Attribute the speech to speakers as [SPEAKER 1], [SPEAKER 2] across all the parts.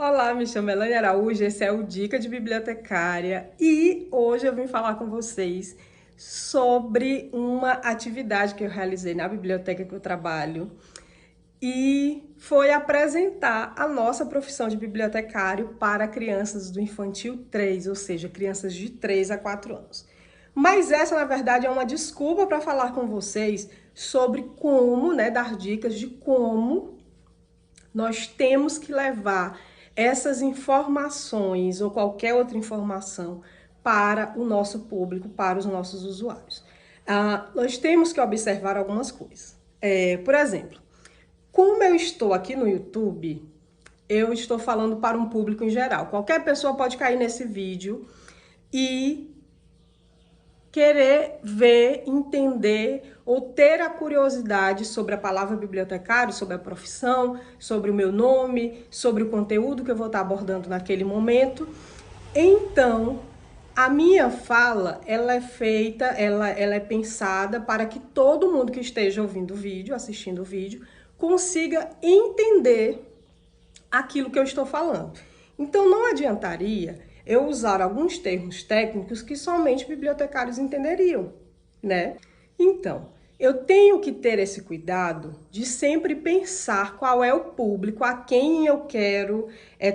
[SPEAKER 1] Olá, me chamo Elane Araújo, esse é o Dica de Bibliotecária e hoje eu vim falar com vocês sobre uma atividade que eu realizei na biblioteca que eu trabalho e foi apresentar a nossa profissão de bibliotecário para crianças do infantil 3, ou seja, crianças de 3 a 4 anos. Mas essa, na verdade, é uma desculpa para falar com vocês sobre como, dar dicas de como nós temos que levar essas informações ou qualquer outra informação para o nosso público, para os nossos usuários. Nós temos que observar algumas coisas. Por exemplo, como eu estou aqui no YouTube, eu estou falando para um público em geral. Qualquer pessoa pode cair nesse vídeo e querer ver, entender ou ter a curiosidade sobre a palavra bibliotecário, sobre a profissão, sobre o meu nome, sobre o conteúdo que eu vou estar abordando naquele momento. Então, a minha fala, ela é feita, ela é pensada para que todo mundo que esteja ouvindo o vídeo, assistindo o vídeo, consiga entender aquilo que eu estou falando. Então, não adiantaria eu usar alguns termos técnicos que somente bibliotecários entenderiam, né? Então, eu tenho que ter esse cuidado de sempre pensar qual é o público a quem eu quero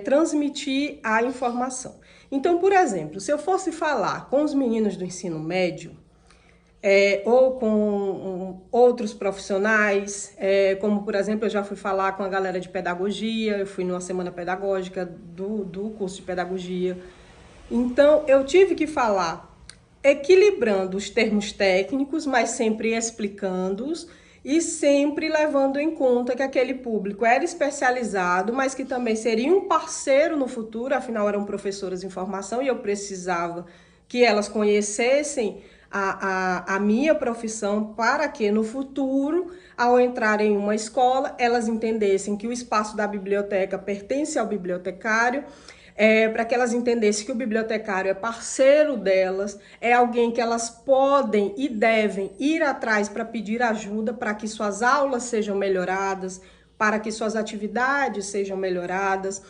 [SPEAKER 1] transmitir a informação. Então, por exemplo, se eu fosse falar com os meninos do ensino médio, ou com outros profissionais, como, por exemplo, eu já fui falar com a galera de pedagogia, eu fui numa semana pedagógica do curso de pedagogia. Então, eu tive que falar equilibrando os termos técnicos, mas sempre explicando-os e sempre levando em conta que aquele público era especializado, mas que também seria um parceiro no futuro, afinal eram professoras em formação e eu precisava que elas conhecessem a minha profissão para que no futuro, ao entrar em uma escola, elas entendessem que o espaço da biblioteca pertence ao bibliotecário, para que elas entendessem que o bibliotecário é parceiro delas, é alguém que elas podem e devem ir atrás para pedir ajuda para que suas aulas sejam melhoradas, para que suas atividades sejam melhoradas,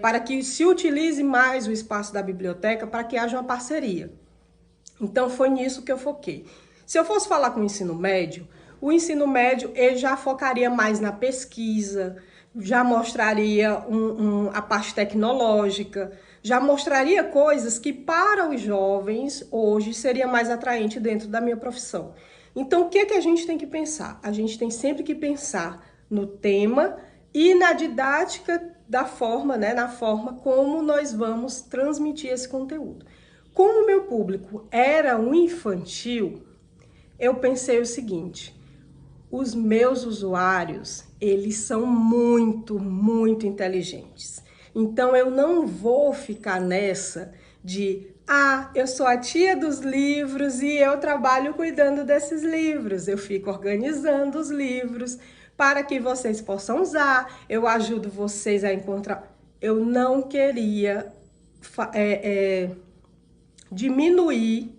[SPEAKER 1] para que se utilize mais o espaço da biblioteca, para que haja uma parceria. Então, foi nisso que eu foquei. Se eu fosse falar com o ensino médio ele já focaria mais na pesquisa, já mostraria a parte tecnológica, já mostraria coisas que para os jovens hoje seria mais atraente dentro da minha profissão. Então, o que é que a gente tem que pensar? A gente tem sempre que pensar no tema e na didática da forma, na forma como nós vamos transmitir esse conteúdo. Como o meu público era um infantil, eu pensei o seguinte: os meus usuários, eles são muito inteligentes. Então, eu não vou ficar nessa de, eu sou a tia dos livros e eu trabalho cuidando desses livros. Eu fico organizando os livros para que vocês possam usar, eu ajudo vocês a encontrar. Eu não queria diminuir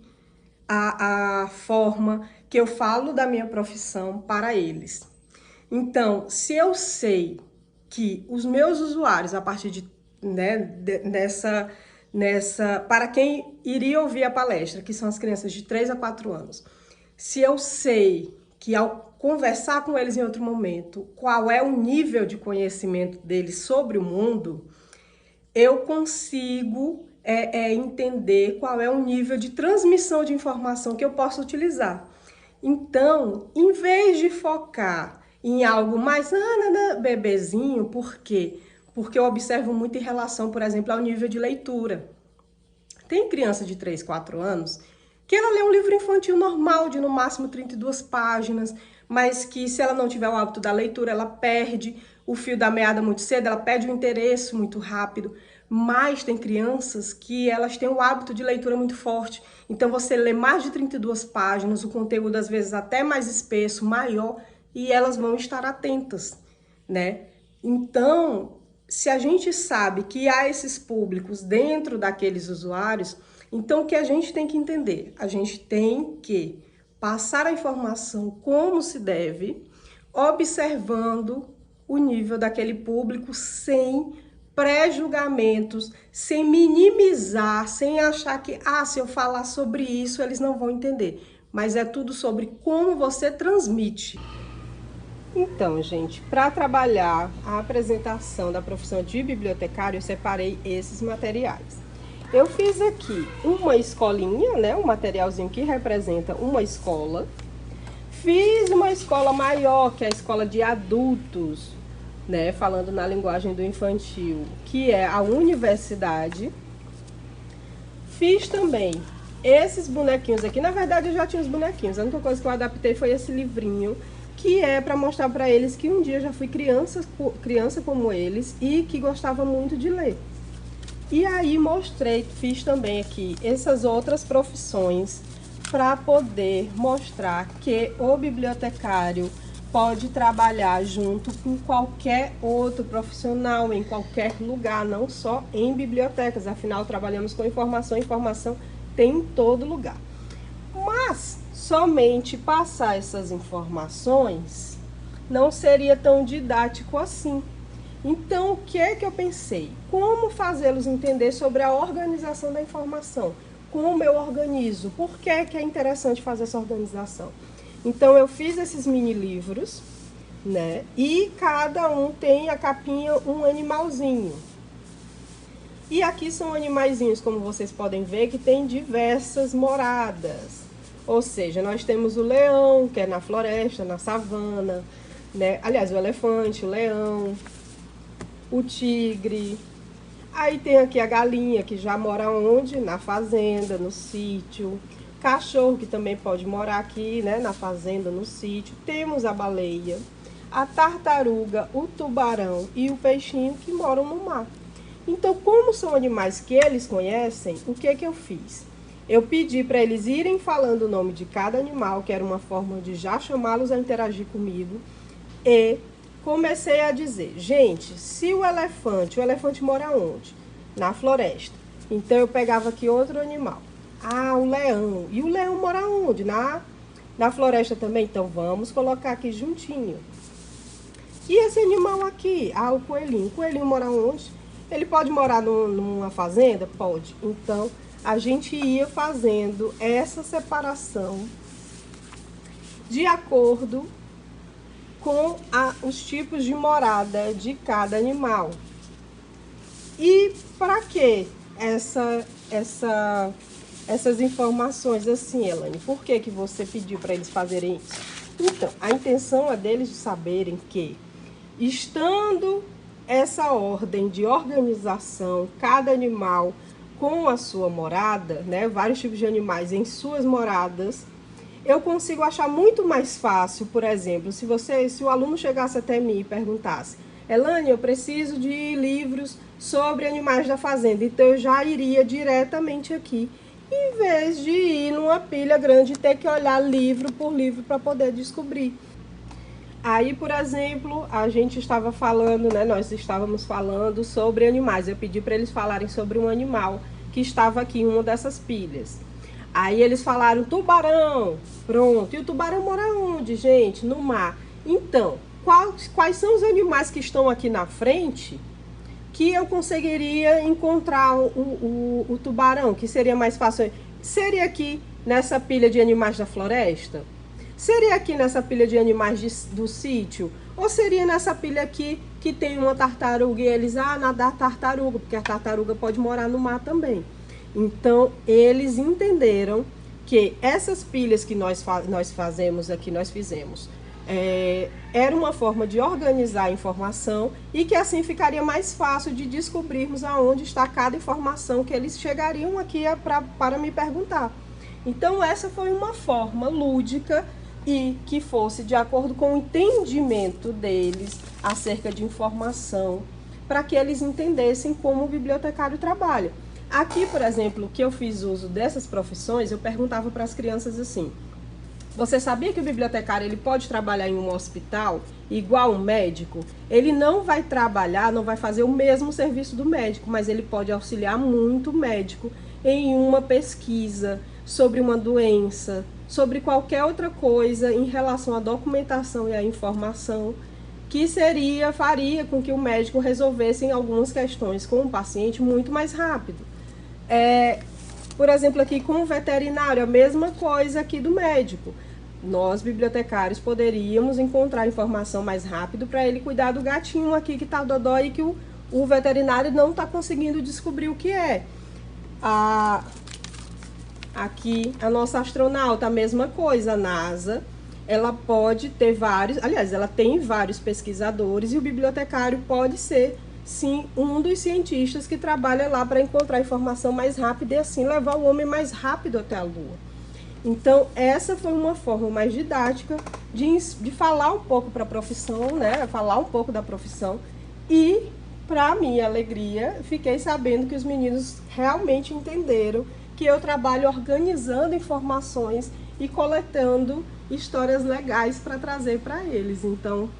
[SPEAKER 1] a forma que eu falo da minha profissão para eles. Então, se eu sei que os meus usuários, a partir de, para quem iria ouvir a palestra, que são as crianças de 3 a 4 anos, se eu sei que ao conversar com eles em outro momento, qual é o nível de conhecimento deles sobre o mundo, eu consigo entender qual é o nível de transmissão de informação que eu posso utilizar. Então, em vez de focar em algo mais bebezinho, por quê? Porque eu observo muito em relação, por exemplo, ao nível de leitura. Tem criança de 3, 4 anos que ela lê um livro infantil normal, de no máximo 32 páginas, mas que se ela não tiver o hábito da leitura, ela perde o fio da meada muito cedo, ela perde o interesse muito rápido. Mas tem crianças que elas têm o hábito de leitura muito forte. Então você lê mais de 32 páginas, o conteúdo às vezes até mais espesso, maior, e elas vão estar atentas, né? Então, se a gente sabe que há esses públicos dentro daqueles usuários, então o que a gente tem que entender? A gente tem que passar a informação como se deve, observando o nível daquele público sem pré-julgamentos, sem minimizar, sem achar que, se eu falar sobre isso, eles não vão entender. Mas é tudo sobre como você transmite. Então, gente, para trabalhar a apresentação da profissão de bibliotecário, eu separei esses materiais. Eu fiz aqui uma escolinha, né, um materialzinho que representa uma escola. Fiz uma escola maior, que é a escola de adultos, né, falando na linguagem do infantil, que é a universidade. Fiz também esses bonequinhos aqui. Na verdade, eu já tinha os bonequinhos. A única coisa que eu adaptei foi esse livrinho, que é para mostrar para eles que um dia eu já fui criança como eles e que gostava muito de ler. E aí fiz também aqui essas outras profissões para poder mostrar que o bibliotecário pode trabalhar junto com qualquer outro profissional, em qualquer lugar, não só em bibliotecas. Afinal, trabalhamos com informação, informação tem em todo lugar. Mas somente passar essas informações não seria tão didático assim. Então, o que é que eu pensei? Como fazê-los entender sobre a organização da informação? Como eu organizo? Por que é interessante fazer essa organização? Então, eu fiz esses mini livros, né? E cada um tem a capinha um animalzinho. E aqui são animaizinhos, como vocês podem ver, que tem diversas moradas. Ou seja, nós temos o leão, que é na floresta, na savana, né? Aliás, o elefante, o leão, o tigre. Aí tem aqui a galinha, que já mora onde? Na fazenda, no sítio. Cachorro, que também pode morar aqui, né? Na fazenda, no sítio. Temos a baleia, a tartaruga, o tubarão e o peixinho, que moram no mar. Então, como são animais que eles conhecem, o que que eu fiz? Eu pedi para eles irem falando o nome de cada animal, que era uma forma de já chamá-los a interagir comigo. E comecei a dizer, gente, se o elefante mora onde? Na floresta. Então, eu pegava aqui outro animal. O leão. E o leão mora onde? Na floresta também. Então, vamos colocar aqui juntinho. E esse animal aqui? O coelhinho. O coelhinho mora onde? Ele pode morar numa fazenda? Pode. Então, a gente ia fazendo essa separação de acordo com os tipos de morada de cada animal. E para que essas informações assim, Elaine? Por que que você pediu para eles fazerem isso? Então, a intenção é deles de saberem que, estando essa ordem de organização, cada animal com a sua morada, né, vários tipos de animais em suas moradas, eu consigo achar muito mais fácil, por exemplo, se o aluno chegasse até mim e perguntasse, Elaine, eu preciso de livros sobre animais da fazenda, então eu já iria diretamente aqui, em vez de ir numa pilha grande e ter que olhar livro por livro para poder descobrir. Aí, por exemplo, a gente estava falando, né, nós estávamos falando sobre animais, eu pedi para eles falarem sobre um animal que estava aqui em uma dessas pilhas. Aí eles falaram tubarão, pronto. E o tubarão mora onde, gente? No mar. Então, quais são os animais que estão aqui na frente que eu conseguiria encontrar o tubarão, que seria mais fácil? Seria aqui nessa pilha de animais da floresta? Seria aqui nessa pilha de animais do sítio? Ou seria nessa pilha aqui que tem uma tartaruga e eles, nadar tartaruga, porque a tartaruga pode morar no mar também. Então, eles entenderam que essas pilhas que nós fazemos aqui, nós fizemos, era uma forma de organizar a informação e que assim ficaria mais fácil de descobrirmos aonde está cada informação que eles chegariam aqui para me perguntar. Então, essa foi uma forma lúdica e que fosse de acordo com o entendimento deles acerca de informação, para que eles entendessem como o bibliotecário trabalha. Aqui, por exemplo, que eu fiz uso dessas profissões, eu perguntava para as crianças assim, você sabia que o bibliotecário ele pode trabalhar em um hospital igual um médico? Ele não vai trabalhar, não vai fazer o mesmo serviço do médico, mas ele pode auxiliar muito o médico em uma pesquisa sobre uma doença, sobre qualquer outra coisa em relação à documentação e à informação que faria com que o médico resolvesse algumas questões com o paciente muito mais rápido. Por exemplo, aqui com o veterinário, a mesma coisa aqui do médico. Nós, bibliotecários, poderíamos encontrar informação mais rápido para ele cuidar do gatinho aqui que tá dodói e que o veterinário não está conseguindo descobrir o que é. Aqui, a nossa astronauta, a mesma coisa, a NASA, ela pode ter ela tem vários pesquisadores e o bibliotecário pode ser, sim, um dos cientistas que trabalha lá para encontrar informação mais rápida e assim levar o homem mais rápido até a Lua. Então, essa foi uma forma mais didática de falar um pouco para a profissão, né? Falar um pouco da profissão. E, para minha alegria, fiquei sabendo que os meninos realmente entenderam que eu trabalho organizando informações e coletando histórias legais para trazer para eles. Então,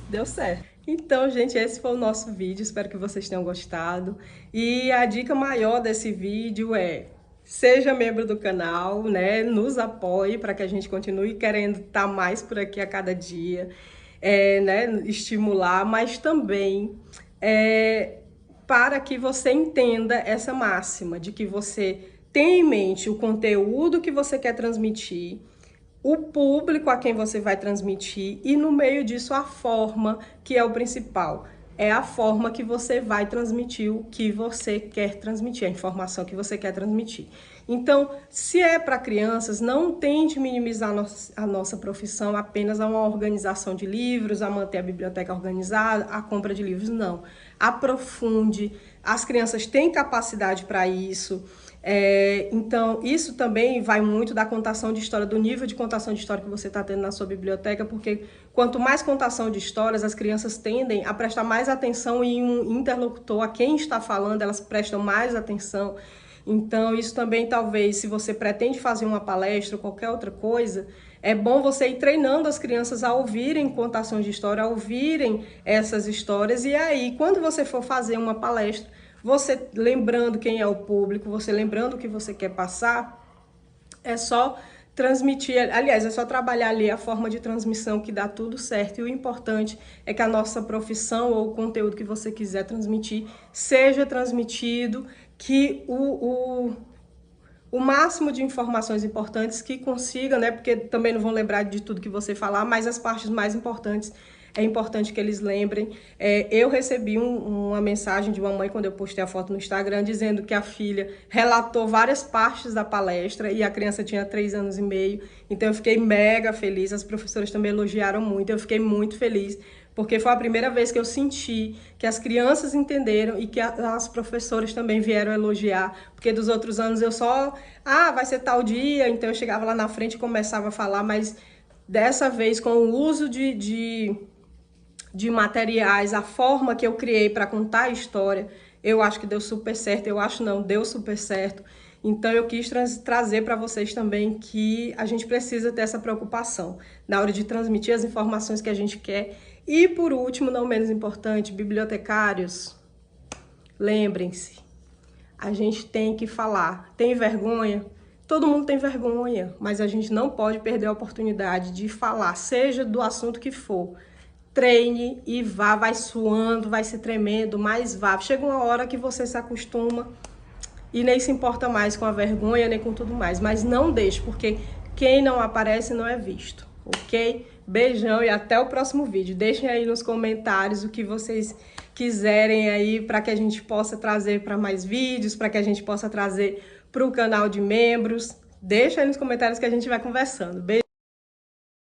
[SPEAKER 1] deu certo. Então, gente, esse foi o nosso vídeo. Espero que vocês tenham gostado. E a dica maior desse vídeo é: seja membro do canal, né? Nos apoie para que a gente continue querendo estar mais por aqui a cada dia, né? Estimular, mas também para que você entenda essa máxima de que você tem em mente o conteúdo que você quer transmitir, o público a quem você vai transmitir e no meio disso a forma, que é o principal. É a forma que você vai transmitir o que você quer transmitir, a informação que você quer transmitir. Então, se é para crianças, não tente minimizar a nossa profissão apenas a uma organização de livros, a manter a biblioteca organizada, a compra de livros, não. Aprofunde, as crianças têm capacidade para isso. Então, isso também vai muito da contação de história, do nível de contação de história que você está tendo na sua biblioteca, porque quanto mais contação de histórias, as crianças tendem a prestar mais atenção em um interlocutor, a quem está falando, elas prestam mais atenção. Então, isso também, talvez, se você pretende fazer uma palestra ou qualquer outra coisa, é bom você ir treinando as crianças a ouvirem contação de história, a ouvirem essas histórias, e aí, quando você for fazer uma palestra, você lembrando quem é o público, você lembrando o que você quer passar, é só transmitir, aliás, é só trabalhar ali a forma de transmissão que dá tudo certo. E o importante é que a nossa profissão ou o conteúdo que você quiser transmitir seja transmitido, que o máximo de informações importantes que consiga, né? Porque também não vão lembrar de tudo que você falar, mas as partes mais importantes é importante que eles lembrem. Eu recebi uma mensagem de uma mãe quando eu postei a foto no Instagram dizendo que a filha relatou várias partes da palestra e a criança tinha 3 anos e meio. Então eu fiquei mega feliz, as professoras também elogiaram muito, eu fiquei muito feliz, porque foi a primeira vez que eu senti que as crianças entenderam e que as professoras também vieram elogiar, porque dos outros anos eu só, vai ser tal dia, então eu chegava lá na frente e começava a falar, mas dessa vez com o uso de materiais, a forma que eu criei para contar a história, eu acho que deu super certo, deu super certo. Então eu quis trazer para vocês também que a gente precisa ter essa preocupação na hora de transmitir as informações que a gente quer. E por último, não menos importante, bibliotecários, lembrem-se, a gente tem que falar. Tem vergonha? Todo mundo tem vergonha, mas a gente não pode perder a oportunidade de falar, seja do assunto que for. Treine e vai suando, vai se tremendo, mas vá. Chega uma hora que você se acostuma e nem se importa mais com a vergonha, nem com tudo mais. Mas não deixe, porque quem não aparece não é visto, ok? Beijão e até o próximo vídeo. Deixem aí nos comentários o que vocês quiserem aí para que a gente possa trazer para mais vídeos, para que a gente possa trazer para o canal de membros. Deixa aí nos comentários que a gente vai conversando. Beijo.